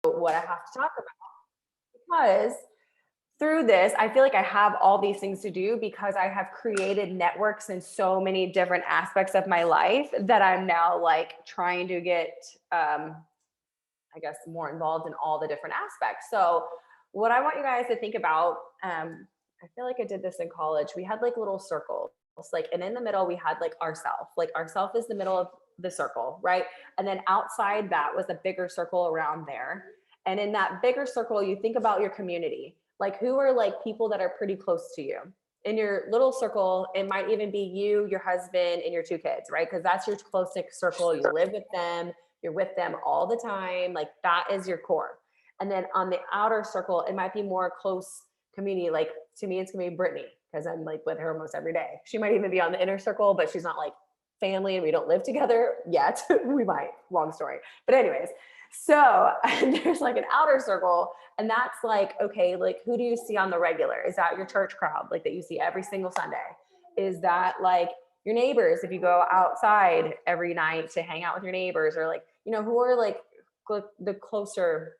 what I have to talk about, because through this, I feel like I have all these things to do because I have created networks in so many different aspects of my life that I'm now like trying to get, I guess, more involved in all the different aspects. So, what I want you guys to think about, I feel like I did this in college. We had like little circles, like, and in the middle we had like ourself. Like ourself is the middle of the circle, right? And then outside that was a bigger circle around there. And in that bigger circle, you think about your community. Like who are like people that are pretty close to you. In your little circle, it might even be you, your husband, and your two kids, right? Because that's your closest circle. You live with them, you're with them all the time. Like that is your core. And then on the outer circle, it might be more close community. Like to me, it's gonna be Brittany because I'm like with her almost every day. She might even be on the inner circle, but she's not like family and we don't live together yet. We might, long story. But anyways, so there's like an outer circle, and that's like, okay, like who do you see on the regular? Is that your church crowd, like that you see every single Sunday? Is that like your neighbors if you go outside every night to hang out with your neighbors, or like, you know, who are like the closer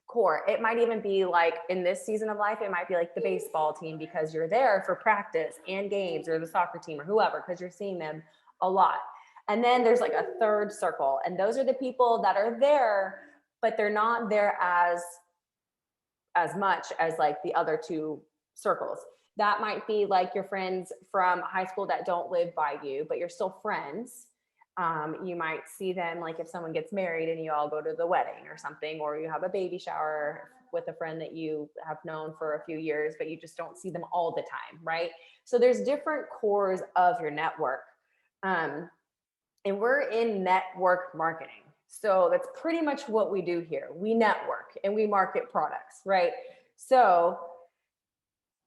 core? It might even be like in this season of life, it might be like the baseball team because you're there for practice and games, or the soccer team or whoever, because you're seeing them a lot. And then there's like a third circle, and those are the people that are there, but they're not there as much as like the other two circles. That might be like your friends from high school that don't live by you, but you're still friends. You might see them like if someone gets married and you all go to the wedding or something, or you have a baby shower with a friend that you have known for a few years, but you just don't see them all the time, right? So there's different cores of your network. And we're in network marketing. So that's pretty much what we do here. We network and we market products, right? So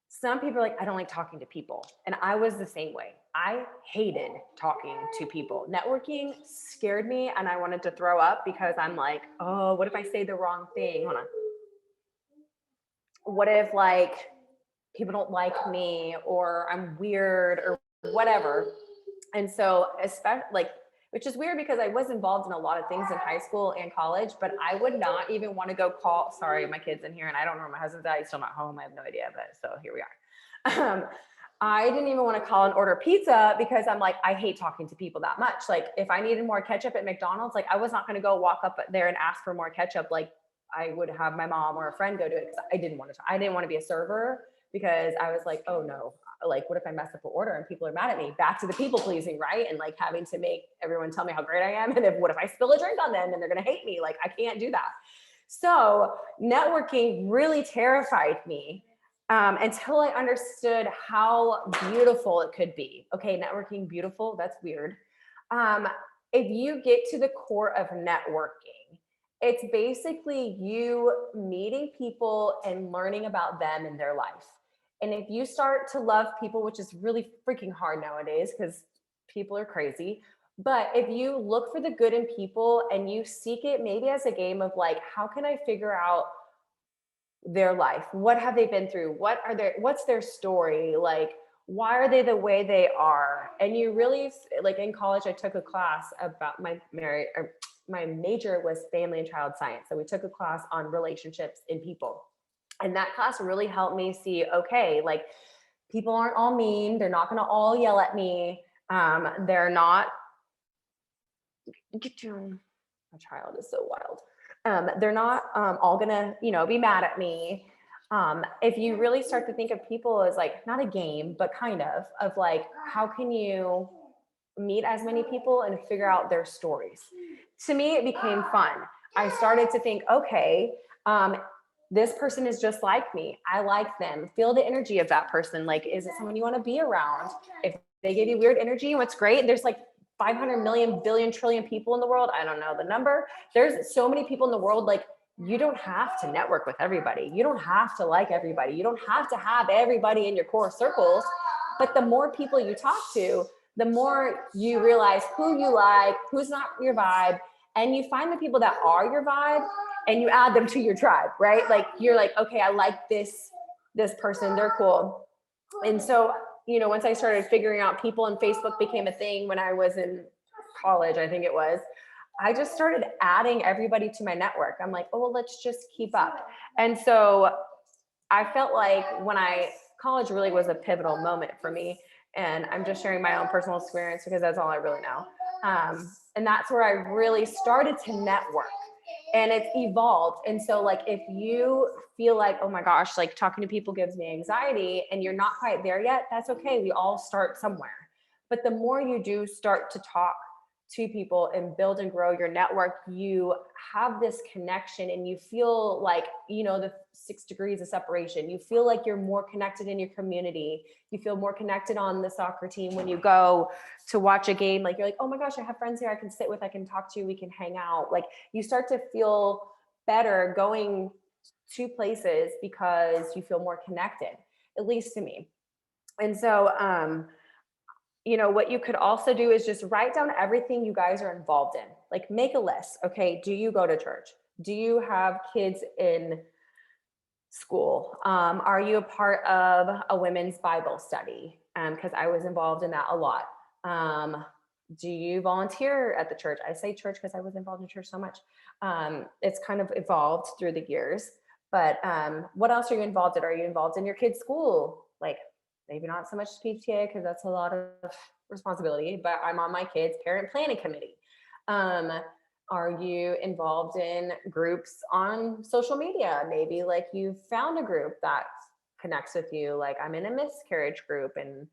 some people are like, I don't like talking to people. And I was the same way. I hated talking to people. Networking scared me and I wanted to throw up because I'm like, oh, what if I say the wrong thing? Hold on. What if like people don't like me, or I'm weird or whatever? And so, especially like, which is weird because I was involved in a lot of things in high school and college, but I would not even want to go call, sorry, my kid's in here and I don't know where my husband's at. He's still not home. I have no idea, but so here we are. I didn't even want to call and order pizza because I'm like, I hate talking to people that much. Like if I needed more ketchup at McDonald's, like I was not going to go walk up there and ask for more ketchup. Like I would have my mom or a friend go do it because I didn't want to. I didn't want to be a server because I was like, oh no, like what if I mess up an order and people are mad at me? Back to the people pleasing, right? And like having to make everyone tell me how great I am, and if what if I spill a drink on them and they're gonna hate me? Like I can't do that. So networking really terrified me until I understood how beautiful it could be. Okay, networking beautiful, that's weird. If you get to the core of networking, it's basically you meeting people and learning about them and their life. And if you start to love people, which is really freaking hard nowadays because people are crazy, but if you look for the good in people and you seek it maybe as a game of like, how can I figure out their life? What have they been through? What's their story? Like, why are they the way they are? And you really, like in college, I took a class about my major was family and child science. So we took a class on relationships in people. And that class really helped me see, okay, like people aren't all mean. They're not going to all yell at me. They're not, my child is so wild. They're not all gonna, be mad at me. If you really start to think of people as like, not a game, but kind of like, how can you meet as many people and figure out their stories? To me, it became fun. I started to think, okay, this person is just like me. I like them. Feel the energy of that person. Like, is it someone you want to be around? If they give you weird energy, what's great, there's like 500 million, billion, trillion people in the world. I don't know the number. There's so many people in the world. Like, you don't have to network with everybody. You don't have to like everybody. You don't have to have everybody in your core circles. But the more people you talk to, the more you realize who you like, who's not your vibe, and you find the people that are your vibe and you add them to your tribe, right? Like you're like, okay, I like this person, they're cool. And so, once I started figuring out people and Facebook became a thing when I was in college, I think it was, I just started adding everybody to my network. I'm like, oh, well, let's just keep up. And so I felt like college really was a pivotal moment for me. And I'm just sharing my own personal experience because that's all I really know. And that's where I really started to network, and it's evolved. And so, like, if you feel like, oh my gosh, like talking to people gives me anxiety and you're not quite there yet, that's okay. We all start somewhere. But the more you do start to talk to people and build and grow your network, you have this connection and you feel like, the 6 degrees of separation. You feel like you're more connected in your community. You feel more connected on the soccer team when you go to watch a game. Like, you're like, oh my gosh, I have friends here I can sit with, I can talk to, we can hang out. Like, you start to feel better going to places because you feel more connected, at least to me. And so, what you could also do is just write down everything you guys are involved in. Like, make a list. Okay, do you go to church? Do you have kids in school? Are you a part of a women's Bible study? Because I was involved in that a lot. Do you volunteer at the church? I say church because I was involved in church so much. It's kind of evolved through the years. But what else are you involved in? Are you involved in your kid's school? Like, maybe not so much PTA because that's a lot of responsibility, but I'm on my kids' parent planning committee. Are you involved in groups on social media? Maybe like you found a group that connects with you. Like, I'm in a miscarriage group, and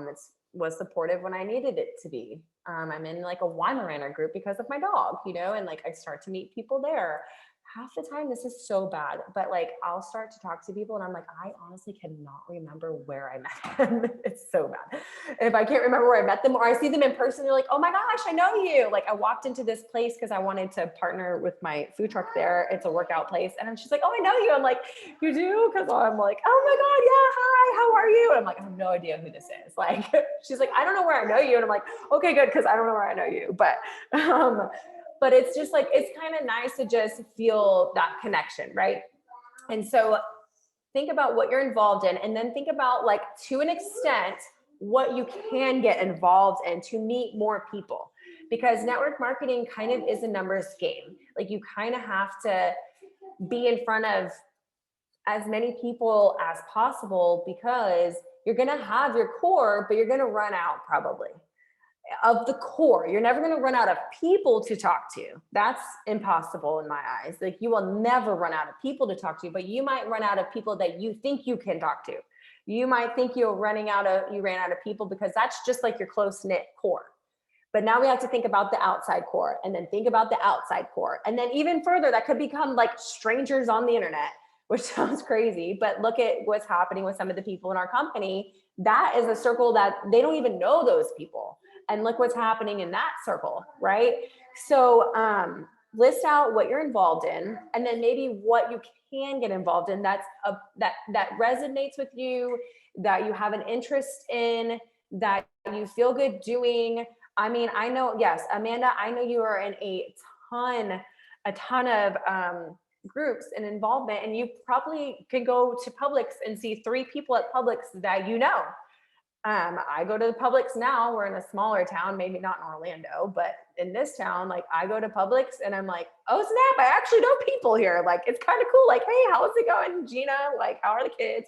it was supportive when I needed it to be. I'm in like a Weimaraner group because of my dog, and like I start to meet people there. Half the time, this is so bad, but like I'll start to talk to people and I'm like, I honestly cannot remember where I met them. It's so bad. And if I can't remember where I met them, or I see them in person, they're like, oh my gosh, I know you. Like, I walked into this place because I wanted to partner with my food truck there. It's a workout place. And she's like, oh, I know you. I'm like, you do? Because I'm like, oh my God, yeah, hi, how are you? And I'm like, I have no idea who this is. Like, she's like, I don't know where I know you. And I'm like, okay, good, because I don't know where I know you. But it's just like, it's kind of nice to just feel that connection, right? And so think about what you're involved in, and then think about, like, to an extent, what you can get involved in to meet more people, because network marketing kind of is a numbers game. Like, you kind of have to be in front of as many people as possible, because you're going to have your core, but you're going to run out probably of the core. You're never going to run out of people to talk to. That's impossible in my eyes. Like, you will never run out of people to talk to, but you might run out of people that you think you can talk to. You might think you ran out of people because that's just like your close knit core. But now we have to think about the outside core, and then think about the outside core. And then even further, that could become like strangers on the internet, which sounds crazy, but look at what's happening with some of the people in our company. That is a circle that they don't even know those people. And look what's happening in that circle, right? So list out what you're involved in, and then maybe what you can get involved in that resonates with you, that you have an interest in, that you feel good doing. I mean, I know, yes, Amanda, I know you are in a ton of groups and involvement, and you probably could go to Publix and see 3 people at Publix that you know. I go to Publix now. We're in a smaller town, maybe not in Orlando, but in this town, like, I go to Publix and I'm like, oh snap, I actually know people here. Like, it's kind of cool. Like, hey, how's it going, Gina? Like, how are the kids?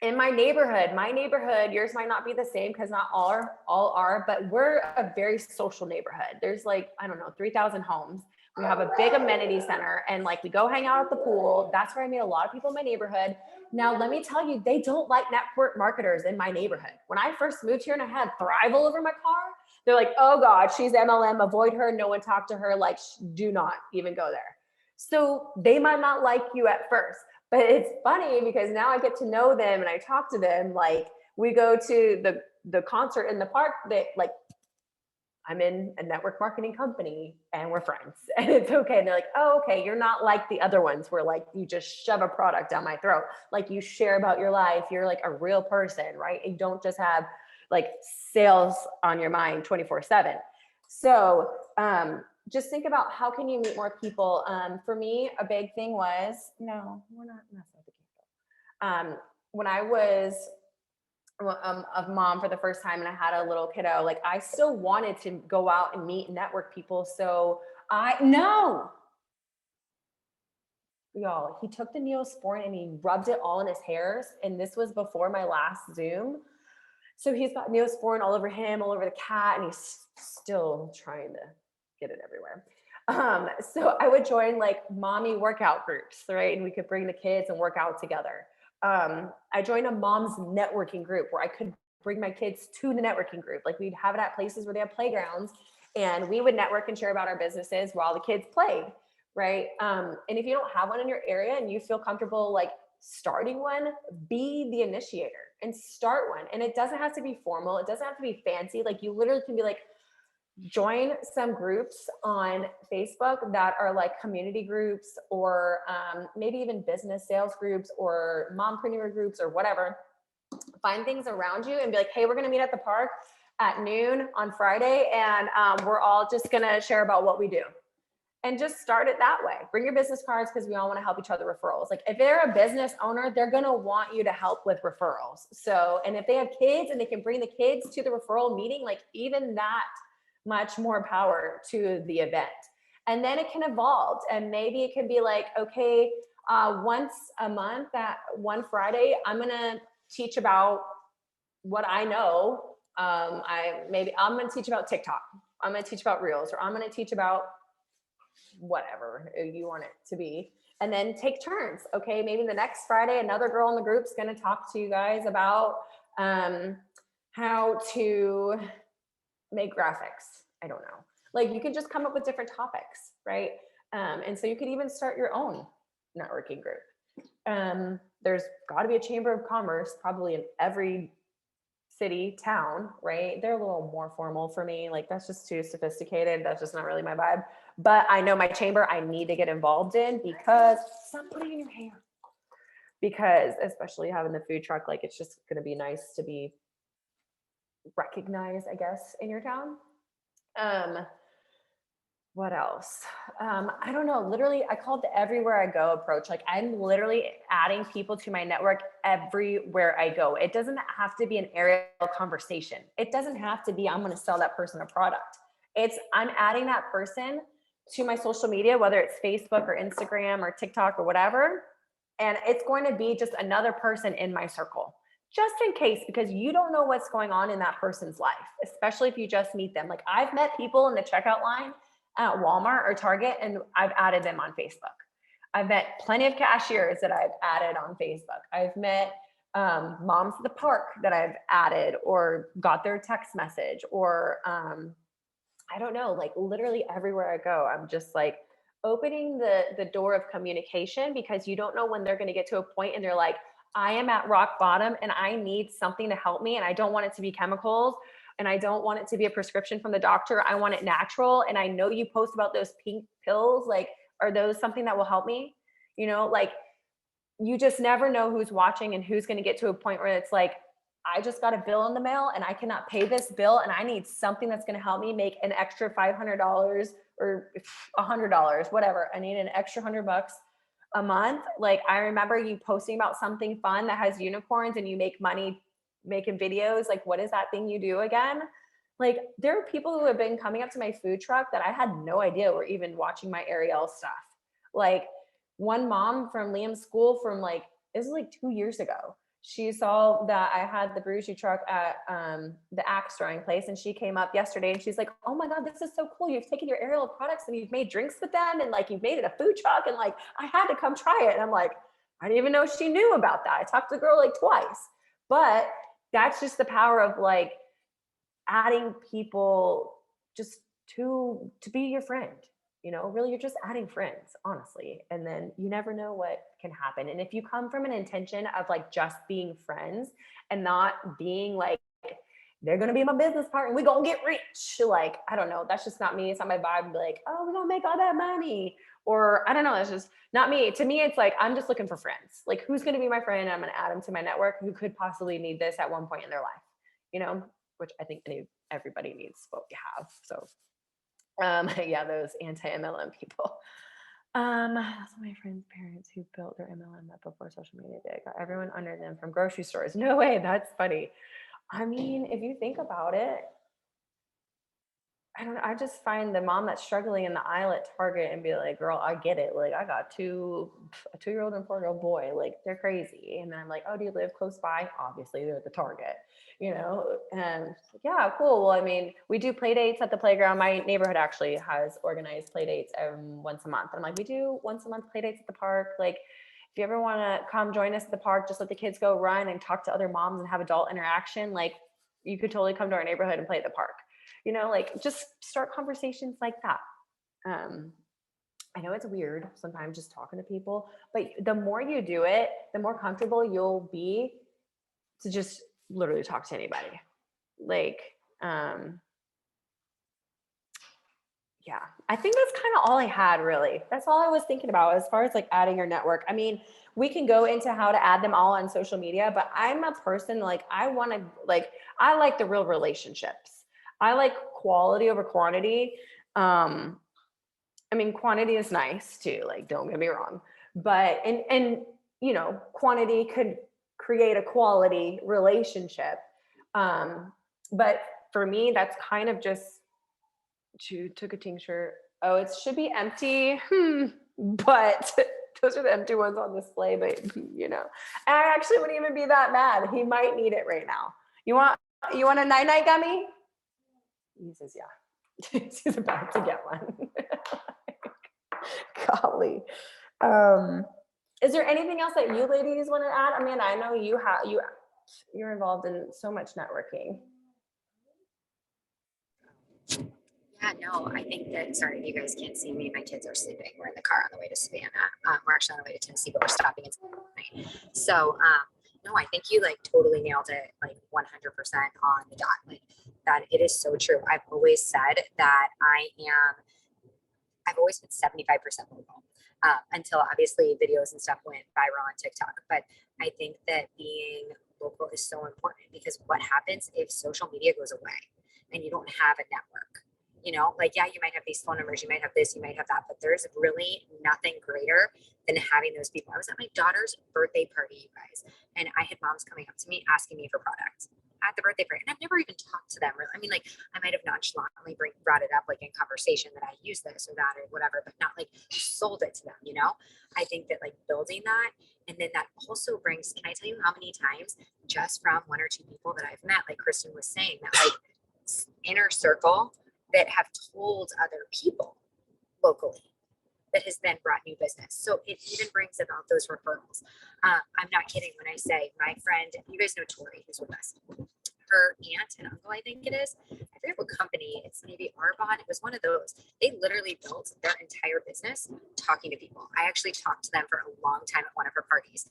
In my neighborhood, yours might not be the same because not all are, but we're a very social neighborhood. There's like, I don't know, 3,000 homes. We have a big amenity center, and like, we go hang out at the pool. That's where I meet a lot of people in my neighborhood. Now, let me tell you, they don't like network marketers in my neighborhood. When I first moved here and I had Thrive all over my car, they're like, oh God, she's MLM, avoid her, no one talk to her, like, do not even go there. So they might not like you at first, but it's funny because now I get to know them and I talk to them. Like, we go to the concert in the park, that like, I'm in a network marketing company and we're friends, and it's okay. And they're like, oh, okay, you're not like the other ones where like you just shove a product down my throat. Like, you share about your life. You're like a real person, right? You don't just have like sales on your mind 24/7. So just think about, how can you meet more people? For me, a big thing was, no, we're not messing with the candle. When I was of mom for the first time and I had a little kiddo, like I still wanted to go out and meet and network people. So I no, y'all, he took the Neosporin and he rubbed it all in his hairs. And this was before my last Zoom. So he's got Neosporin all over him, all over the cat, and he's still trying to get it everywhere. So I would join like mommy workout groups, right? And we could bring the kids and work out together. I joined a mom's networking group where I could bring my kids to the networking group. Like we'd have it at places where they have playgrounds and we would network and share about our businesses while the kids played, right? And if you don't have one in your area and you feel comfortable like starting one, be the initiator and start one. And it doesn't have to be formal. It doesn't have to be fancy. Like you literally can be like, join some groups on Facebook that are like community groups or maybe even business sales groups or mompreneur groups or whatever. Find things around you and be like, hey, we're going to meet at the park at noon on Friday. And we're all just going to share about what we do. And just start it that way. Bring your business cards because we all want to help each other referrals. Like if they're a business owner, they're going to want you to help with referrals. So, and if they have kids and they can bring the kids to the referral meeting, like even that much more power to the event. And then it can evolve. And maybe it can be like, okay, once a month, that one Friday, I'm going to teach about what I know. I'm going to teach about TikTok. I'm going to teach about Reels, or I'm going to teach about whatever you want it to be, and then take turns. Okay, maybe the next Friday another girl in the group's going to talk to you guys about how to make graphics. I don't know, like you can just come up with different topics, right? And so you could even start your own networking group. There's got to be a chamber of commerce probably in every city, town, right? They're a little more formal for me. Like that's just too sophisticated. That's just not really my vibe. But I know my chamber I need to get involved in because stop putting in your hair. Because especially having the food truck, like it's just going to be nice to be recognized, I guess, in your town. What else? I don't know. Literally, I call it the everywhere I go approach. Like I'm literally adding people to my network everywhere I go. It doesn't have to be an aerial conversation. It doesn't have to be, I'm going to sell that person a product. It's, I'm adding that person to my social media, whether it's Facebook or Instagram or TikTok or whatever. And it's going to be just another person in my circle, just in case, because you don't know what's going on in that person's life, especially if you just meet them. Like I've met people in the checkout line at Walmart or Target, and I've added them on Facebook. I've met plenty of cashiers that I've added on Facebook. I've met moms at the park that I've added or got their text message, or I don't know, like literally everywhere I go, I'm just like opening the door of communication, because you don't know when they're going to get to a point and they're like, I am at rock bottom and I need something to help me, and I don't want it to be chemicals. And I don't want it to be a prescription from the doctor. I want it natural. And I know you post about those pink pills. Like, are those something that will help me? You know, like you just never know who's watching and who's going to get to a point where it's like, I just got a bill in the mail and I cannot pay this bill. And I need something that's going to help me make an extra $500 or $100, whatever. I need an extra $100 a month. Like I remember you posting about something fun that has unicorns and you make money making videos. Like, what is that thing you do again? Like there are people who have been coming up to my food truck that I had no idea were even watching my Ariel stuff. Like one mom from Liam's school from like, this is like 2 years ago. She saw that I had the bougie truck at the axe throwing place, and she came up yesterday and she's like, oh my God, this is so cool. You've taken your Ariel products and you've made drinks with them, and like you've made it a food truck, and like I had to come try it. And I'm like, I didn't even know she knew about that. I talked to the girl like twice. But that's just the power of like adding people just to be your friend. You know, really, you're just adding friends, honestly. And then you never know what can happen. And if you come from an intention of like just being friends and not being like, they're going to be my business partner, we going to get rich. Like, I don't know. That's just not me. It's not my vibe. Like, oh, we're going to make all that money. Or I don't know. It's just not me. To me, it's like, I'm just looking for friends. Like, who's going to be my friend? I'm going to add them to my network who could possibly need this at one point in their life, you know, which I think everybody needs what we have. So yeah, those anti-MLM people. Some of my friends' parents who built their MLM up before social media did got everyone under them from grocery stores. No way, that's funny. I mean, if you think about it, I don't know. I just find the mom that's struggling in the aisle at Target and be like, girl, I get it. Like, I got a 2-year-old and 4-year-old boy. Like, they're crazy. And then I'm like, oh, do you live close by? Obviously, they're at the Target, you know? And yeah, cool. Well, I mean, we do play dates at the playground. My neighborhood actually has organized play dates once a month. I'm like, we do once a month play dates at the park. Like, if you ever want to come join us at the park, just let the kids go run and talk to other moms and have adult interaction. Like, you could totally come to our neighborhood and play at the park, you know, like just start conversations like that. um I know it's weird sometimes just talking to people, but the more you do it, the more comfortable you'll be to just literally talk to anybody. Like, um yeah, I think that's kind of all I had, really. That's all I was thinking about as far as like adding your network. I mean, we can go into how to add them all on social media, but I'm a person like I want to like I like the real relationships. I like quality over quantity. Um I mean, quantity is nice too, like don't get me wrong. But and you know, quantity could create a quality relationship. Um but for me that's kind of just took a tincture. Oh, it should be empty. But those are the empty ones on display. But you know, and I actually wouldn't even be that mad. He might need it right now. You want a night night gummy? He says, yeah. He's about to get one. Golly. Um, is there anything else that you ladies want to add? I mean, I know you're involved in so much networking. Yeah, no, I think that, sorry, you guys can't see me. My kids are sleeping. We're in the car on the way to Savannah. We're actually on the way to Tennessee, but we're stopping in Savannah. So, no, I think you like totally nailed it, like 100% on the dot. Like that, it is so true. I've always said that I've always been 75% local until obviously videos and stuff went viral on TikTok. But I think that being local is so important because what happens if social media goes away and you don't have a network? You know, like, yeah, you might have these phone numbers, you might have this, you might have that, but there's really nothing greater than having those people. I was at my daughter's birthday party, you guys, and I had moms coming up to me asking me for products at the birthday party. And I've never even talked to them really. I mean, like I might have nonchalantly brought it up like in conversation that I use this or that or whatever, but not like sold it to them, you know? I think that like building that, and then that also brings, can I tell you how many times just from one or two people that I've met, like Kristen was saying, that like inner circle that have told other people locally that has then brought new business. So it even brings about those referrals. I'm not kidding when I say my friend, you guys know Tori, who's with us. Her aunt and uncle, I think it is. I forget what company. It's maybe Arbonne. It was one of those. They literally built their entire business talking to people. I actually talked to them for a long time at one of her parties.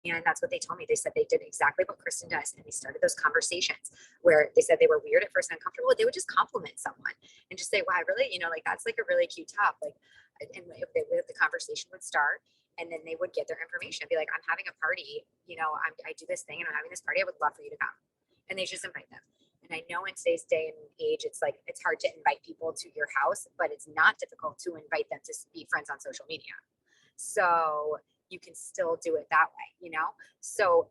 And that's what they told me. They said they did exactly what Kristen does. And they started those conversations where they said they were weird at first and uncomfortable. They would just compliment someone and just say, wow, really, you know, like that's like a really cute top. Like, and if the conversation would start, and then they would get their information and be like, I'm having a party, you know, I do this thing and I'm having this party. I would love for you to come. And they just invite them. And I know in today's day and age, it's like, it's hard to invite people to your house, but it's not difficult to invite them to be friends on social media. So you can still do it that way, you know? So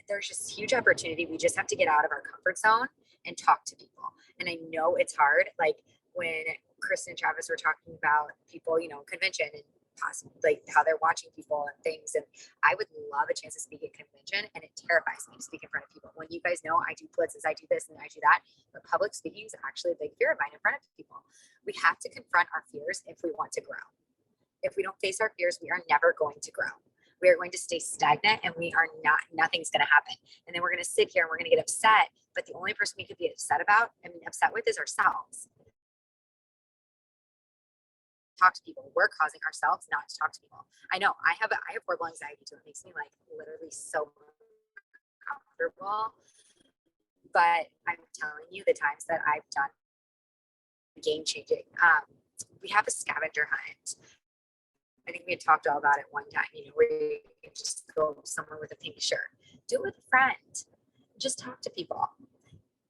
there's just huge opportunity. We just have to get out of our comfort zone and talk to people. And I know it's hard. Like when Kristen and Travis were talking about people, you know, convention and possibly like how they're watching people and things. And I would love a chance to speak at convention, and it terrifies me to speak in front of people. When you guys know I do blitzes, I do this and I do that, but public speaking is actually a big fear of mine in front of people. We have to confront our fears if we want to grow. If we don't face our fears, we are never going to grow. We are going to stay stagnant and nothing's going to happen. And then we're going to sit here and we're going to get upset. But the only person we could be upset with is ourselves. Talk to people. We're causing ourselves not to talk to people. I know I have horrible anxiety too. It makes me like literally so comfortable. But I'm telling you, the times that I've done game changing. We have a scavenger hunt. I think we had talked all about it one time, you know, where you can just go somewhere with a pink shirt. Do it with a friend. Just talk to people.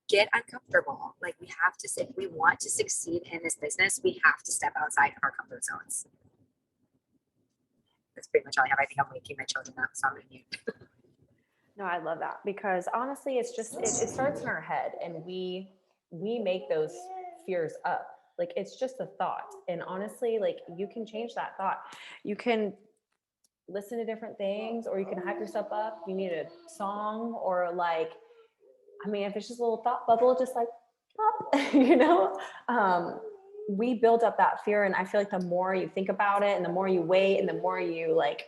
Get uncomfortable. Like we have to say, if we want to succeed in this business, we have to step outside of our comfort zones. That's pretty much all I have. I think I'm waking my children up, so I'm gonna mute. No, I love that because honestly, it's just it starts in our head, and we make those fears up. Like it's just a thought, and honestly, like you can change that thought. You can listen to different things, or you can hype yourself up. You need a song, or like, I mean, if it's just a little thought bubble, just like pop, you know. We build up that fear, and I feel like the more you think about it, and the more you wait, and the more you like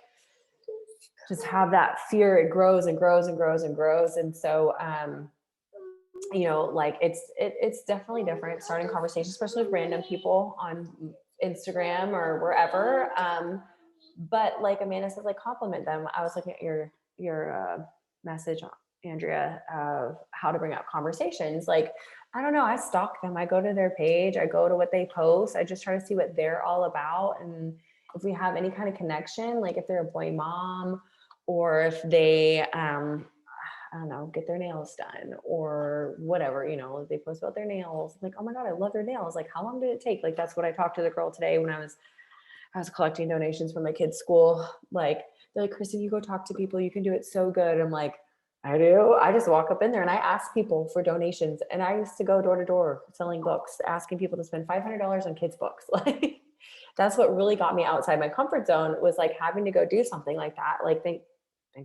just have that fear, it grows and grows and grows and grows. And so you know, like it's definitely different starting conversations, especially with random people on Instagram or wherever. But like Amanda says, like compliment them. I was looking at your message, Andrea, of how to bring up conversations. Like, I don't know, I stalk them. I go to their page, I go to what they post. I just try to see what they're all about. And if we have any kind of connection, like if they're a boy mom, or if they I don't know, get their nails done or whatever, you know, they post about their nails. Like, oh my God, I love their nails. Like, how long did it take? Like, that's what I talked to the girl today when I was collecting donations for my kids' school. Like, they're like, Kristen, you go talk to people. You can do it so good. I'm like, I do. I just walk up in there and I ask people for donations. And I used to go door to door selling books, asking people to spend $500 on kids' books. Like, that's what really got me outside my comfort zone, was like having to go do something like that. Like, thank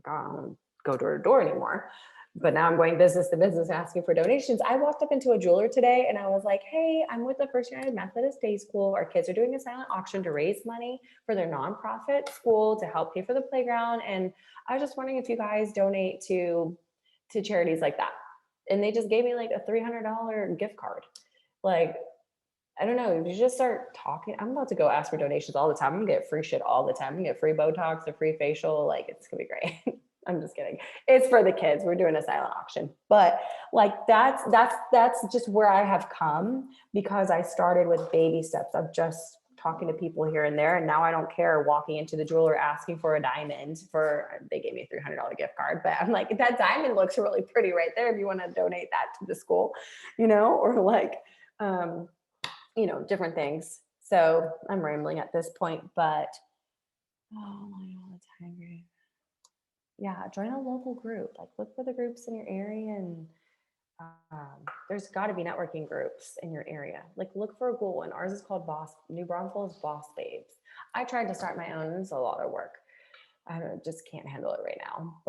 God I don't go door to door anymore. But now I'm going business to business asking for donations. I walked up into a jeweler today and I was like, hey, I'm with the First United Methodist Day School. Our kids are doing a silent auction to raise money for their nonprofit school to help pay for the playground. And I was just wondering if you guys donate to charities like that. And they just gave me like a $300 gift card. Like, I don't know, if you just start talking, I'm about to go ask for donations all the time. I'm gonna get free shit all the time. I'm gonna get free Botox, a free facial. Like, it's gonna be great. I'm just kidding. It's for the kids. We're doing a silent auction. But like that's just where I have come, because I started with baby steps of just talking to people here and there. And now I don't care walking into the jeweler asking for a diamond they gave me a $300 gift card, but I'm like, that diamond looks really pretty right there if you want to donate that to the school, you know, or like, you know, different things. So I'm rambling at this point, but oh my God, it's hungry. Yeah, join a local group. Like, look for the groups in your area, and there's got to be networking groups in your area. Like, look for a cool one. Ours is called New Braunfels Boss Babes. I tried to start my own. It's a lot of work. I just can't handle it right now,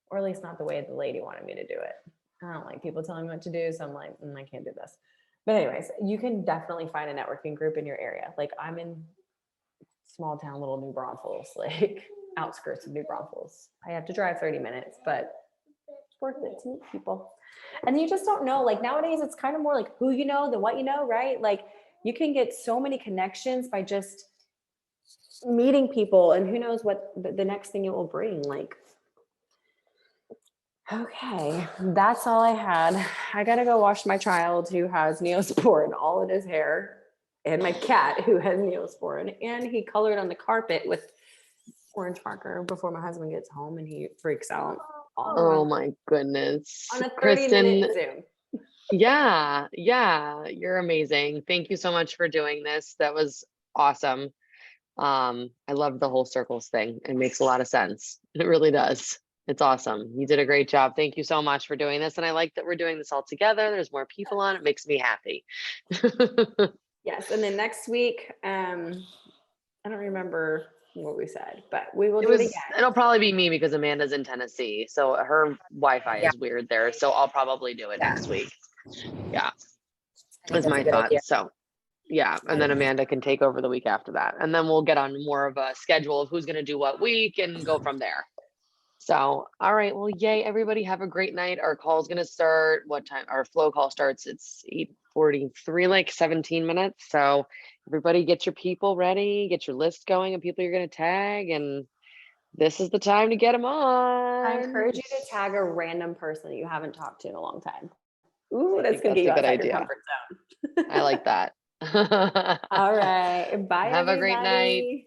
or at least not the way the lady wanted me to do it. I don't like people telling me what to do, so I'm like, I can't do this. But anyways, you can definitely find a networking group in your area. Like, I'm in small town, little New Braunfels, like outskirts of New Braunfels. I have to drive 30 minutes, but it's worth it to meet people. And you just don't know, like nowadays it's kind of more like who you know than what you know, right? Like, you can get so many connections by just meeting people, and who knows what the next thing it will bring. Like, okay, that's all I had. I gotta go wash my child who has Neosporin all in his hair, and my cat who has Neosporin, and he colored on the carpet with orange marker before my husband gets home, and he freaks out all Oh around my goodness. on a 30-minute Kristen, Zoom. yeah, you're amazing. Thank you so much for doing this. That was awesome. I love the whole circles thing. It makes a lot of sense. It really does. It's awesome. You did a great job. Thank you so much for doing this. And I like that we're doing this all together. There's more people on. It makes me happy. Yes, and then next week, I don't remember what we said, but we will It do it was, again. it'll probably be me because Amanda's in Tennessee. So her Wi-Fi Yeah. is weird there. So I'll probably do it Yeah. next week. Yeah, I think that's that's my a good thought. idea. So yeah, and then Amanda can take over the week after that. And then we'll get on more of a schedule of who's going to do what week and go from there. So, all right. Well, yay, everybody have a great night. Our call's going to start. What time? Our flow call starts. It's 8:43, like 17 minutes. So everybody get your people ready, get your list going of people you're going to tag. And this is the time to get them on. I encourage you to tag a random person that you haven't talked to in a long time. Ooh, that's think going to get you that's a good outside your idea. comfort zone. I like that. All right. Bye, Have a great night. everybody.